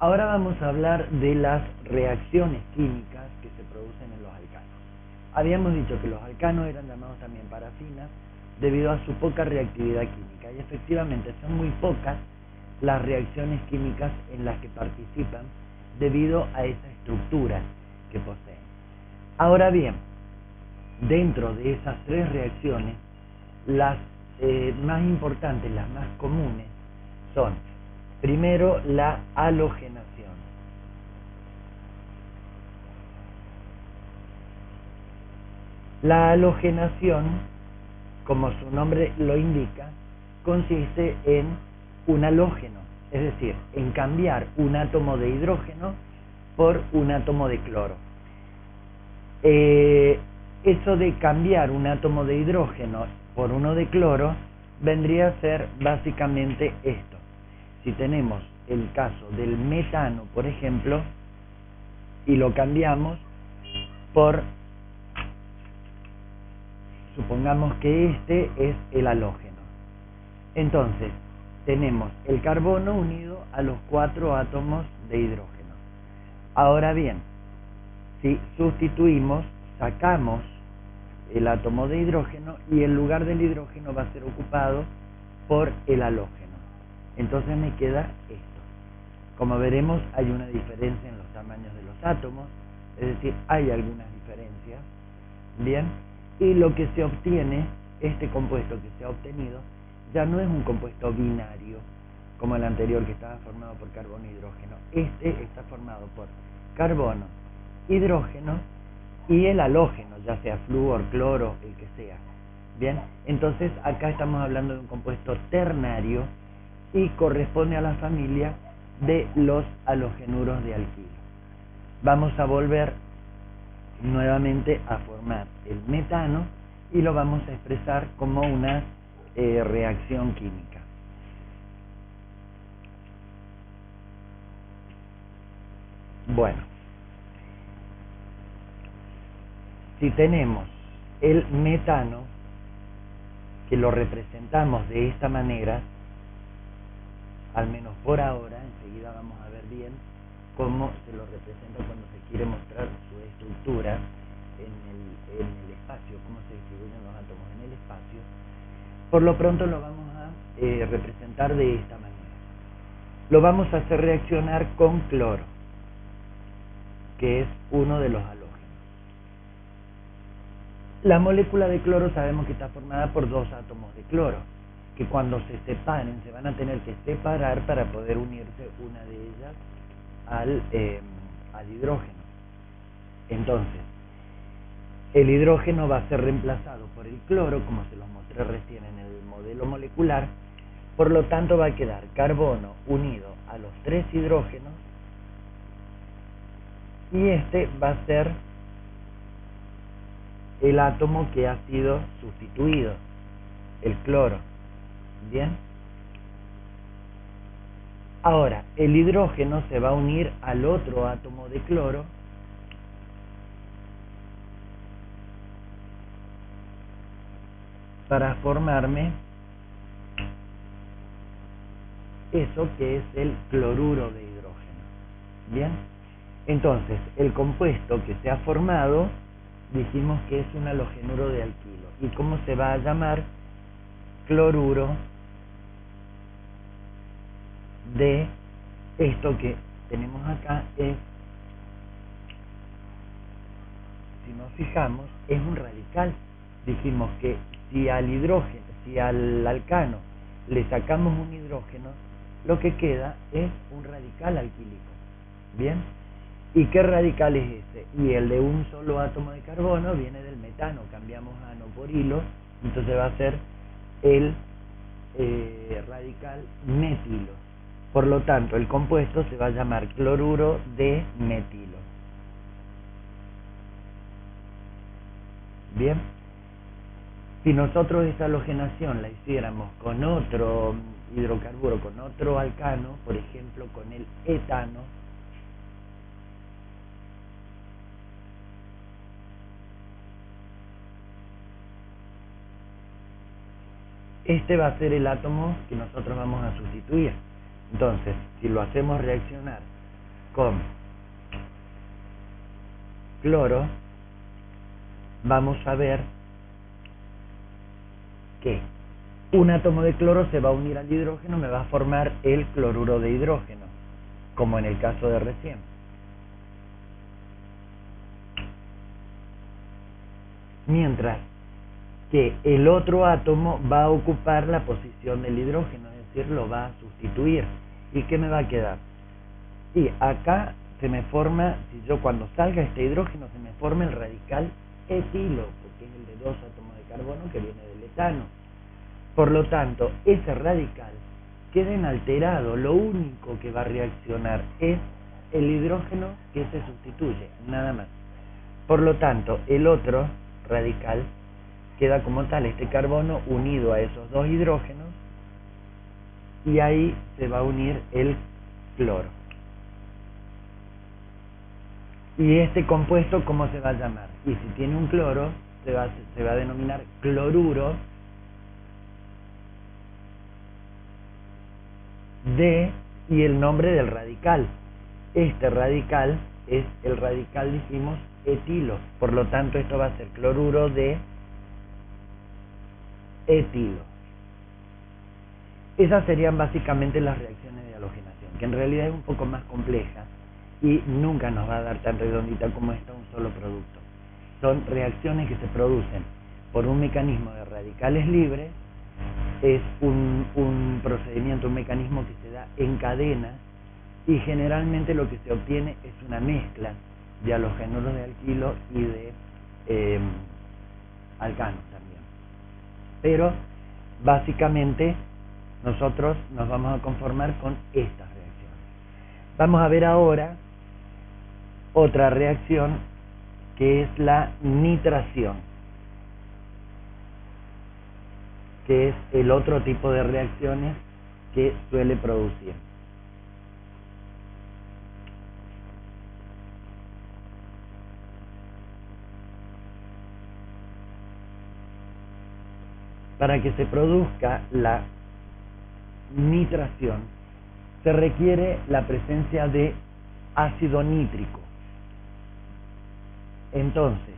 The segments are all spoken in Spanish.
Ahora vamos a hablar de las reacciones químicas que se producen en los alcanos. Habíamos dicho que los alcanos eran llamados también parafinas debido a su poca reactividad química, y efectivamente son muy pocas las reacciones químicas en las que participan debido a esa estructura que poseen. Ahora bien, dentro de esas tres reacciones, las más importantes, las más comunes, son primero la halogenación. La halogenación, como su nombre lo indica, consiste en un halógeno, es decir, en cambiar un átomo de hidrógeno por un átomo de cloro. Eso de cambiar un átomo de hidrógeno por uno de cloro vendría a ser básicamente esto. Si tenemos el caso del metano, por ejemplo, y lo cambiamos por, supongamos que este es el halógeno. Entonces, tenemos el carbono unido a los 4 átomos de hidrógeno. Ahora bien, si sustituimos, sacamos el átomo de hidrógeno y el lugar del hidrógeno va a ser ocupado por el halógeno. Entonces me queda esto. Como veremos, hay una diferencia en los tamaños de los átomos, es decir, hay algunas diferencias, ¿bien? Y lo que se obtiene, este compuesto que se ha obtenido, ya no es un compuesto binario, como el anterior que estaba formado por carbono e hidrógeno. Este está formado por carbono, hidrógeno y el halógeno, ya sea flúor, cloro, el que sea. Bien, entonces acá estamos hablando de un compuesto ternario y corresponde a la familia de los halogenuros de alquilo. Vamos a volver nuevamente a formar el metano y lo vamos a expresar como una reacción química. Bueno, si tenemos el metano, que lo representamos de esta manera, al menos por ahora, enseguida vamos a ver bien cómo se lo representa cuando se quiere mostrar su estructura en el espacio, cómo se distribuyen los átomos en el espacio. Por lo pronto lo vamos a representar de esta manera. Lo vamos a hacer reaccionar con cloro, que es uno de los halógenos. La molécula de cloro sabemos que está formada por 2 átomos de cloro, que cuando se separen se van a tener que separar para poder unirse una de ellas al hidrógeno. Entonces, el hidrógeno va a ser reemplazado por el cloro, como se los mostré recién en el modelo molecular. Por lo tanto va a quedar carbono unido a los 3 hidrógenos, y este va a ser el átomo que ha sido sustituido, el cloro. Bien, ahora el hidrógeno se va a unir al otro átomo de cloro para formarme eso que es el cloruro de hidrógeno. Bien, entonces el compuesto que se ha formado dijimos que es un halogenuro de alquilo. ¿Y cómo se va a llamar? Cloruro de esto que tenemos acá. Es, si nos fijamos, es un radical. Dijimos que si al hidrógeno, si al alcano le sacamos un hidrógeno, lo que queda es un radical alquílico. Bien, ¿y qué radical es ese? Y el de un solo átomo de carbono viene del metano. Cambiamos ano por hilo, entonces va a ser el radical metilo. Por lo tanto, el compuesto se va a llamar cloruro de metilo. Bien, si nosotros esta halogenación la hiciéramos con otro hidrocarburo, con otro alcano, por ejemplo con el etano, este va a ser el átomo que nosotros vamos a sustituir. Entonces, si lo hacemos reaccionar con cloro, vamos a ver que un átomo de cloro se va a unir al hidrógeno, me va a formar el cloruro de hidrógeno, como en el caso de recién. Mientras que el otro átomo va a ocupar la posición del hidrógeno, es decir, lo va a sustituir. ¿Y qué me va a quedar? Y acá se me forma, si yo cuando salga este hidrógeno, se me forma el radical etilo, porque es el de 2 átomos de carbono que viene del etano. Por lo tanto, ese radical queda inalterado, lo único que va a reaccionar es el hidrógeno que se sustituye, nada más. Por lo tanto, el otro radical queda como tal, este carbono unido a esos dos hidrógenos, y ahí se va a unir el cloro. ¿Y este compuesto cómo se va a llamar? Y si tiene un cloro, se va a denominar cloruro de, y el nombre del radical. Este radical es el radical, dijimos, etilo. Por lo tanto, esto va a ser cloruro de etilo. Esas serían básicamente las reacciones de halogenación, que en realidad es un poco más compleja y nunca nos va a dar tan redondita como esta un solo producto. Son reacciones que se producen por un mecanismo de radicales libres, es un procedimiento, un mecanismo que se da en cadena, y generalmente lo que se obtiene es una mezcla de halogenuros de alquilo y de alcanos también. Pero básicamente nosotros nos vamos a conformar con estas reacciones. Vamos a ver ahora otra reacción que es la nitración, que es el otro tipo de reacciones que suele producir. Para que se produzca la nitración se requiere la presencia de ácido nítrico. Entonces,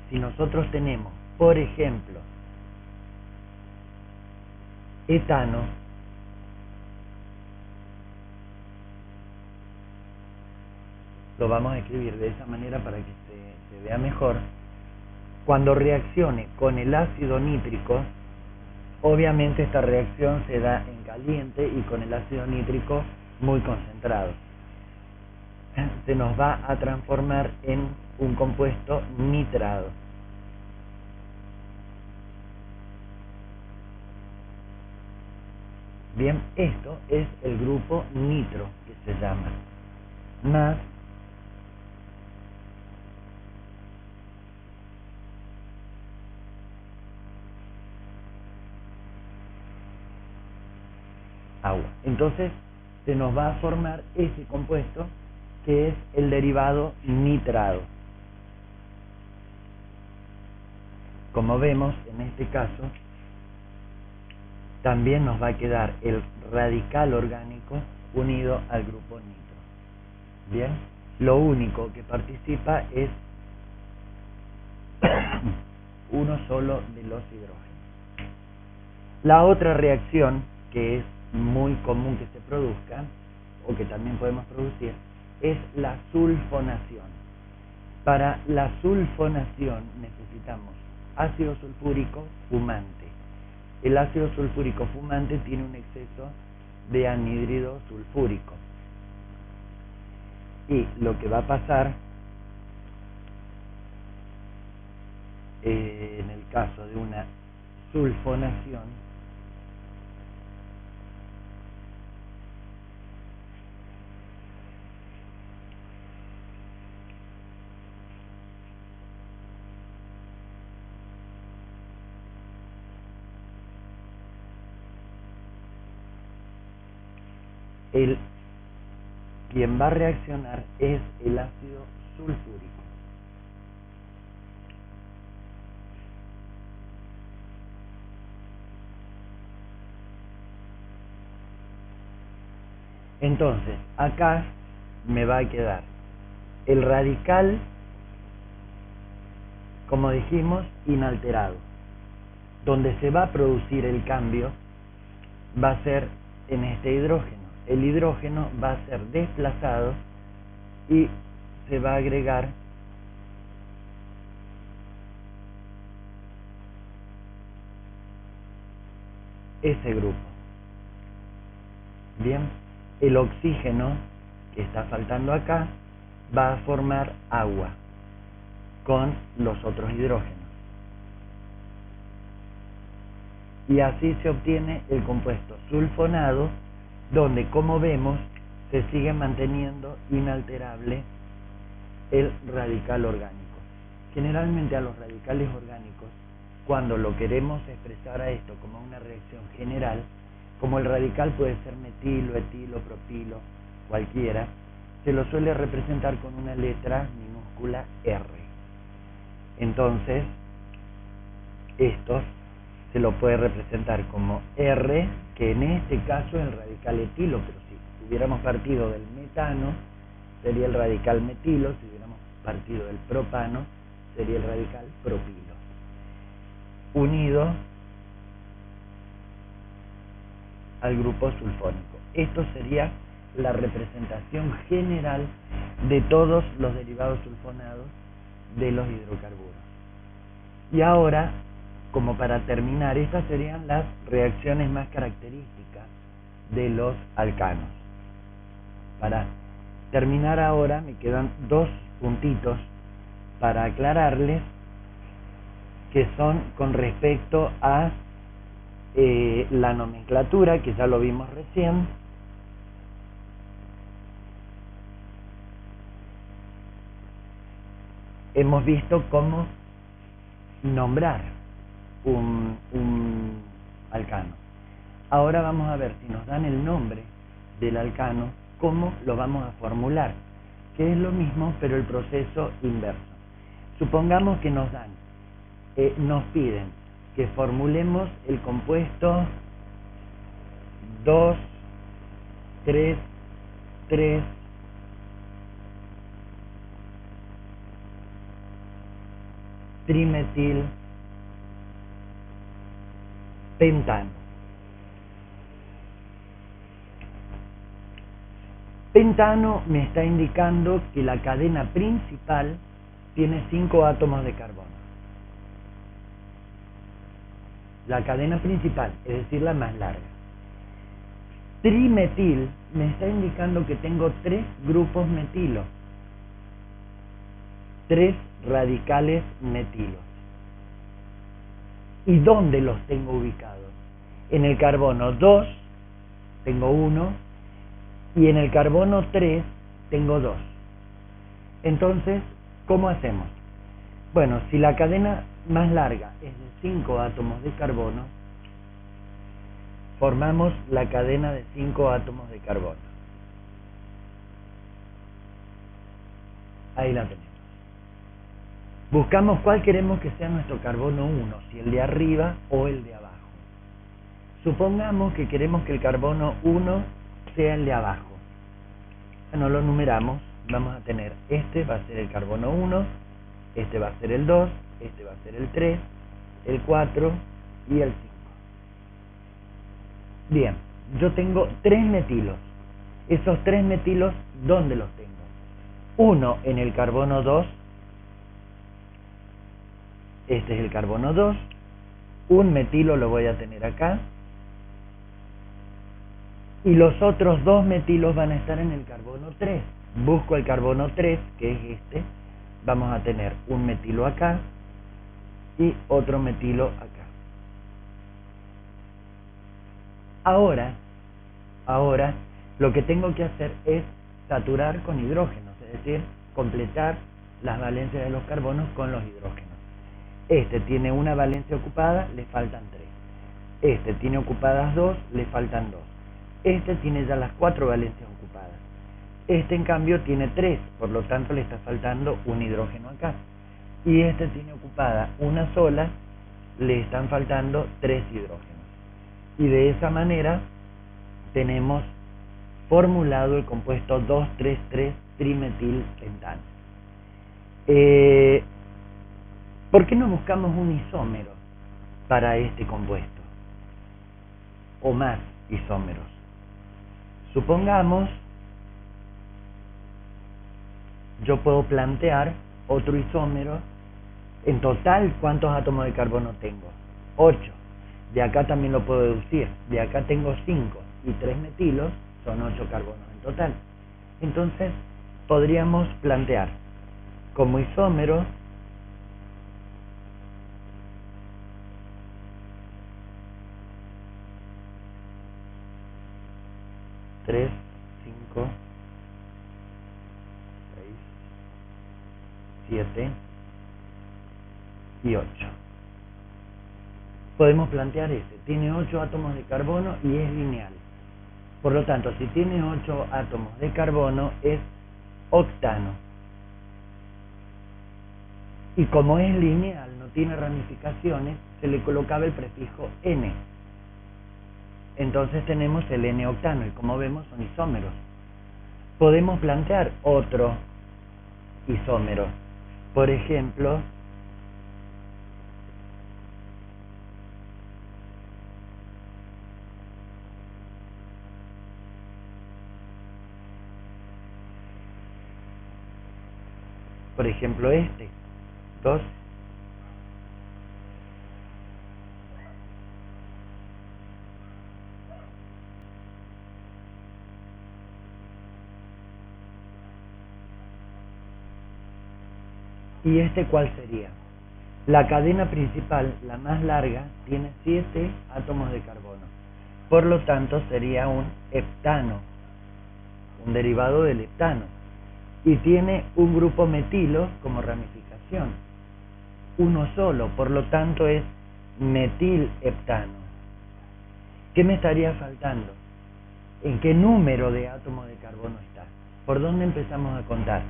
si nosotros tenemos, por ejemplo, etano, lo vamos a escribir de esa manera para que se vea mejor. Cuando reaccione con el ácido nítrico, obviamente esta reacción se da en caliente y con el ácido nítrico muy concentrado. Se nos va a transformar en un compuesto nitrado. Bien, esto es el grupo nitro que se llama, más agua. Entonces se nos va a formar ese compuesto que es el derivado nitrado. Como vemos en este caso, también nos va a quedar el radical orgánico unido al grupo nitro. Bien, lo único que participa es uno solo de los hidrógenos. La otra reacción que es muy común que se produzca, o que también podemos producir, es la sulfonación. Para la sulfonación necesitamos ácido sulfúrico fumante. El ácido sulfúrico fumante tiene un exceso de anhídrido sulfúrico. Y lo que va a pasar en el caso de una sulfonación quien va a reaccionar es el ácido sulfúrico. Entonces, acá me va a quedar el radical, como dijimos, inalterado. Donde se va a producir el cambio va a ser en este hidrógeno. El hidrógeno va a ser desplazado y se va a agregar ese grupo. Bien, el oxígeno que está faltando acá va a formar agua con los otros hidrógenos. Y así se obtiene el compuesto sulfonado, donde, como vemos, se sigue manteniendo inalterable el radical orgánico. Generalmente a los radicales orgánicos, cuando lo queremos expresar a esto como una reacción general, como el radical puede ser metilo, etilo, propilo, cualquiera, se lo suele representar con una letra minúscula R. Entonces, esto se lo puede representar como R, que en este caso es el radical etilo, pero si hubiéramos partido del metano, sería el radical metilo; si hubiéramos partido del propano, sería el radical propilo, unido al grupo sulfónico. Esto sería la representación general de todos los derivados sulfonados de los hidrocarburos. Y ahora, como para terminar, estas serían las reacciones más características de los alcanos. Para terminar ahora me quedan dos puntitos para aclararles, que son con respecto a la nomenclatura, que ya lo vimos recién. Hemos visto cómo nombrar un alcano. Ahora vamos a ver, si nos dan el nombre del alcano, cómo lo vamos a formular, que es lo mismo pero el proceso inverso. Supongamos que nos piden que formulemos el compuesto 2, 3, 3, trimetil pentano. Pentano me está indicando que la cadena principal tiene 5 átomos de carbono. La cadena principal, es decir, la más larga. Trimetil me está indicando que tengo 3 grupos metilo, 3 radicales metilos. ¿Y dónde los tengo ubicados? En el carbono 2 tengo 1 y en el carbono 3 tengo 2. Entonces, ¿cómo hacemos? Bueno, si la cadena más larga es de 5 átomos de carbono, formamos la cadena de 5 átomos de carbono. Ahí la tenemos. Buscamos cuál queremos que sea nuestro carbono 1, si el de arriba o el de abajo. Supongamos que queremos que el carbono 1 sea el de abajo. Bueno, lo numeramos. Vamos a tener, este va a ser el carbono 1, este va a ser el 2, este va a ser el 3, el 4 y el 5. Bien, yo tengo 3 metilos. Esos 3 metilos, ¿dónde los tengo? Uno en el carbono 2, este es el carbono 2, un metilo lo voy a tener acá, y los otros 2 metilos van a estar en el carbono 3. Busco el carbono 3, que es este, vamos a tener un metilo acá y otro metilo acá. Ahora lo que tengo que hacer es saturar con hidrógenos, es decir, completar las valencias de los carbonos con los hidrógenos. Este tiene una valencia ocupada, le faltan 3. Este tiene ocupadas 2, le faltan 2. Este tiene ya las 4 valencias ocupadas. Este, en cambio, tiene 3, por lo tanto le está faltando un hidrógeno acá. Y este tiene ocupada una sola, le están faltando 3 hidrógenos. Y de esa manera tenemos formulado el compuesto 2,3,3-trimetilpentano. ¿Por qué no buscamos un isómero para este compuesto? O más isómeros. Supongamos, yo puedo plantear otro isómero. En total, ¿cuántos átomos de carbono tengo? 8. De acá también lo puedo deducir. De acá tengo 5 y 3 metilos, son 8 carbonos en total. Entonces, podríamos plantear como isómero tres, 5, 6, 7 y 8. Podemos plantear este. Tiene 8 átomos de carbono y es lineal. Por lo tanto, si tiene 8 átomos de carbono, es octano. Y como es lineal, no tiene ramificaciones, se le colocaba el prefijo N. Entonces tenemos el N-octano y como vemos son isómeros. Podemos plantear otro isómero. Por ejemplo, este, 2. ¿Y este cuál sería? La cadena principal, la más larga, tiene 7 átomos de carbono. Por lo tanto, sería un heptano, un derivado del heptano. Y tiene un grupo metilo como ramificación. Uno solo, por lo tanto es metilheptano. ¿Qué me estaría faltando? ¿En qué número de átomos de carbono está? ¿Por dónde empezamos a contar?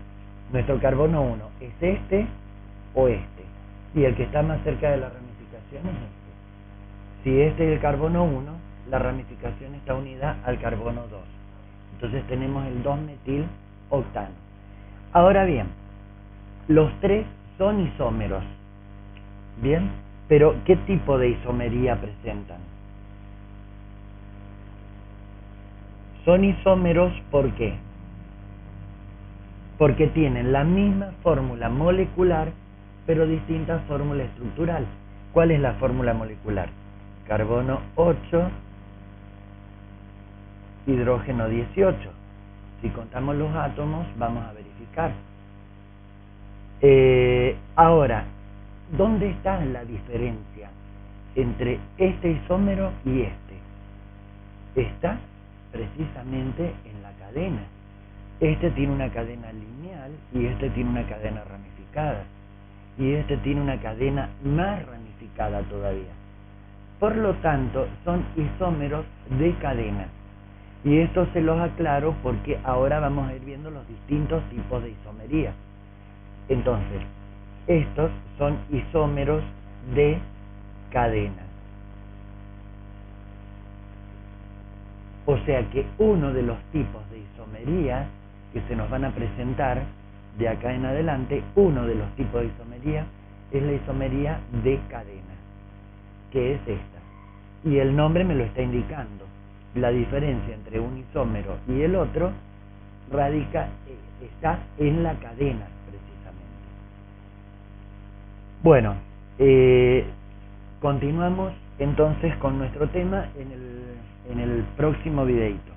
Nuestro carbono 1, ¿es este o este? Y el que está más cerca de la ramificación es este. Si este es el carbono 1, la ramificación está unida al carbono 2. Entonces tenemos el 2-metiloctano. Ahora bien, los tres son isómeros. Bien, pero ¿qué tipo de isomería presentan? Son isómeros, ¿por qué? Porque tienen la misma fórmula molecular, pero distinta fórmula estructural. ¿Cuál es la fórmula molecular? Carbono 8, hidrógeno 18. Si contamos los átomos, vamos a verificar. Ahora, ¿dónde está la diferencia entre este isómero y este? Está precisamente en la cadena. Este tiene una cadena lineal y este tiene una cadena ramificada. Y este tiene una cadena más ramificada todavía. Por lo tanto, son isómeros de cadena. Y esto se los aclaro porque ahora vamos a ir viendo los distintos tipos de isomería. Entonces, estos son isómeros de cadena. O sea que uno de los tipos de isomería que se nos van a presentar de acá en adelante, uno de los tipos de isomería es la isomería de cadena, que es esta. Y el nombre me lo está indicando. La diferencia entre un isómero y el otro está en la cadena, precisamente. Bueno, continuamos entonces con nuestro tema en el próximo videito.